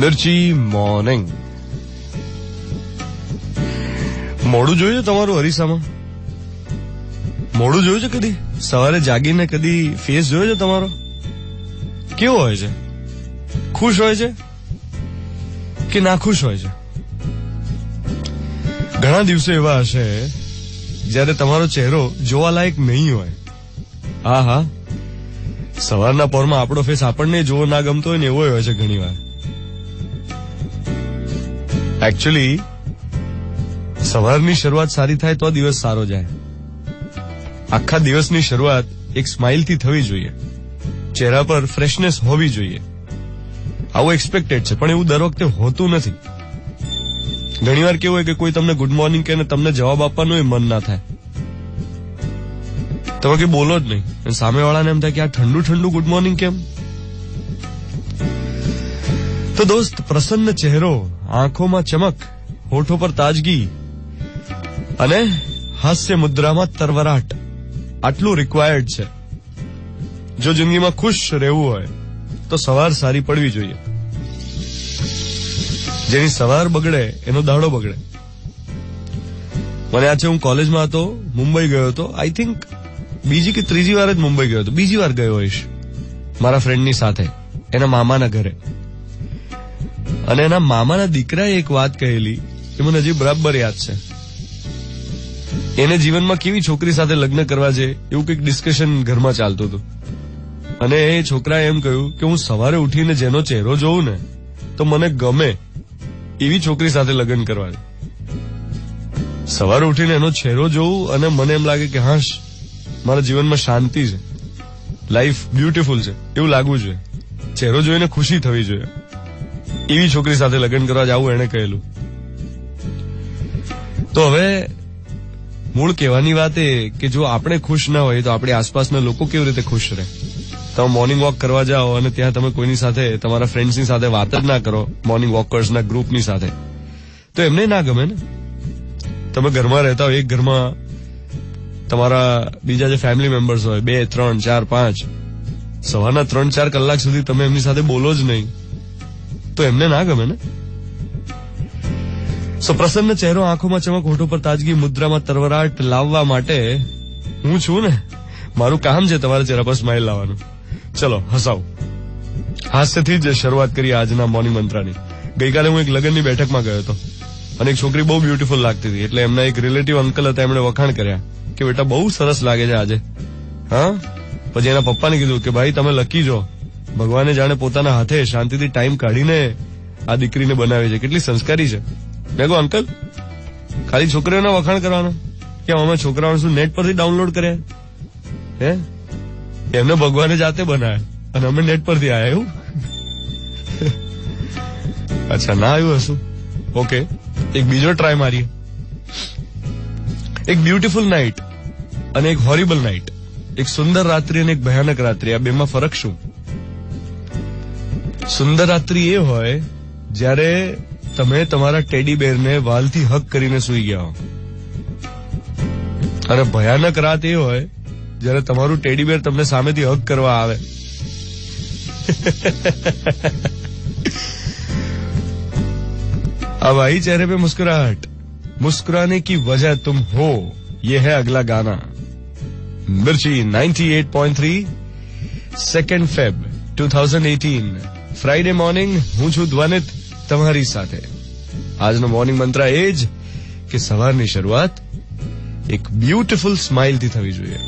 મિર્ચી morning. મોડું જોયું છે તમારું અરીસામાં? મોડું જોયું છે કદી? સવારે જાગીને કદી ફેસ જોયો છે તમારો? કેવો હોય છે? ખુશ હોય છે કે નાખુશ હોય છે? ઘણા દિવસો એવા હશે જ્યારે તમારો ચહેરો જોવાલાયક નહીં હોય. હા, સવારના પોરમાં આપણો ફેસ આપણને જોવો ના ગમતો હોય ને એવો હોય છે ઘણી વાર. એકચ્યુઅલી સવારની શરૂઆત સારી થાય તો દિવસ સારો જાય. આખા દિવસની શરૂઆત એક સ્માઇલથી થવી જોઈએ. ચહેરા પર ફ્રેશનેસ હોવી જોઈએ. આવું એક્સપેક્ટેડ છે, પણ એવું દર વખતે હોતું નથી. ઘણીવાર કેવું હોય કે કોઈ તમને ગુડ મોર્નિંગ કહે ને તમને જવાબ આપવાનું મન ના થાય. તમે કે બોલો જ નહીં, સામેવાળાને એમ થાય કે આ ઠંડુ ઠંડુ ગુડ મોર્નિંગ કેમ? તો દોસ્ત, પ્રસન્ન ચહેરો, આંખોમાં ચમક, હોઠો પર તાજગી અને હાસ્ય મુદ્રામાં તરવરાટ, આટલું રિક્વાયર્ડ છે. જો જિંદગીમાં ખુશ રહેવું હોય તો સવાર સારી પડવી જોઈએ. જેની સવાર બગડે એનો દાડો બગડે. મને યાદ છે, હું કોલેજમાં હતો, મુંબઈ ગયો હતો. આઈ થિંક બીજી કે ત્રીજી વાર જ મુંબઈ ગયો હતો. બીજી વાર ગયો હોઈશ મારા ફ્રેન્ડની સાથે, એના મામાના ઘરે. અને એના મામાના દીકરાએ એક વાત કહેલી એ મને હજી બરાબર યાદ છે. એને જીવનમાં કેવી છોકરી સાથે લગ્ન કરવા છે એવું કંઈક ડિસ્કશન ઘરમાં ચાલતું હતું. અને એ છોકરાએ એમ કહ્યું કે હું સવારે ઉઠીને જેનો ચહેરો જોઉં ને તો મને ગમે એવી છોકરી સાથે લગ્ન કરવા છે. સવારે ઉઠીને એનો ચહેરો જોઉં અને મને એમ લાગે કે હા, મારા જીવનમાં શાંતિ છે, લાઈફ બ્યુટીફુલ છે એવું લાગવું જોઈએ. ચહેરો જોઈને ખુશી થવી જોઈએ. એવી છોકરી સાથે લગ્ન કરવા જાવું એને કહેલું. તો હવે મૂળ કહેવાની વાત એ કે જો આપણે ખુશ ના હોય તો આપણી આસપાસના લોકો કેવી રીતે ખુશ રહે? તમે મોર્નિંગ વોક કરવા જાઓ અને ત્યાં તમે કોઈની સાથે, તમારા ફ્રેન્ડ્સની સાથે વાત જ ના કરો, મોર્નિંગ વોકર્સના ગ્રુપની સાથે, તો એમને ના ગમે ને. તમે ઘરમાં રહેતા હોય, એક ઘરમાં તમારા બીજા જે ફેમિલી મેમ્બર્સ હોય 2, 3, 4, 5, સવારના 3-4 કલાક સુધી તમે એમની સાથે બોલો જ નહીં તો એમને ના ગમે ને. સો પ્રસન્ન ચહેરો, આંખોમાં ચમક, હોઠો પર તાજગી, મુદ્રામાં તરવરાટ લાવવા માટે હું છું ને. મારું કામ છે તમારા ચહેરા પર સ્માઇલ લાવવાનું. ચલો હસાવ. હાસ્યથી જ શરૂઆત કરી આજના મોર્નિંગ મંત્રાની. ગઈકાલે હું એક લગ્નની બેઠકમાં ગયો હતો અને એક છોકરી બહુ બ્યુટીફુલ લાગતી હતી. એટલે એમના એક રિલેટિવ અંકલ હતા, એમણે વખાણ કર્યા કે બેટા બહુ સરસ લાગે છે આજે. હા, પછી એના પપ્પાને કીધું કે ભાઈ તમે લકી છો, ભગવાને જાણે પોતાના હાથે શાંતિથી ટાઈમ કાઢીને આ દીકરીને બનાવી છે, કેટલી સંસ્કારી છે. મેં કહું અંકલ, ખાલી છોકરીઓના વખાણ કરવાનો કે અમે છોકરાઓ શું નેટ પરથી ડાઉનલોડ કર્યા? હે, એમને ભગવાને જાતે બનાવ્યા અને અમે નેટ પરથી આયા એવું? અચ્છા, ના આવ્યું હશું. ઓકે, એક બીજો ટ્રાય મારીએ. એક બ્યુટીફુલ નાઇટ અને એક હોરિબલ નાઇટ, એક સુંદર રાત્રિ અને એક ભયાનક રાત્રિ, આ બેમાં ફરક શું? સુંદર રાત્રિ એ હોય જ્યારે તમે તમારા ટેડી બેરને વાલથી હગ કરીને સૂઈ ગયા હો. અને ભયાનક રાત એ હોય જ્યારે તમારું ટેડી બેર તમને સામેથી હગ કરવા આવે. अब आई चेहरे पे मुस्कुराहट, मुस्कुराने की वजह तुम हो, ये है अगला गाना. मिर्ची 98.3, 2 फेब 2018, ફ્રાઈડે મોર્નિંગ. હું છું ધ્વનિત તમારી સાથે. આજનો મોર્નિંગ મંત્ર એ જ કે સવારની શરૂઆત એક બ્યુટીફુલ સ્માઇલથી થવી જોઈએ.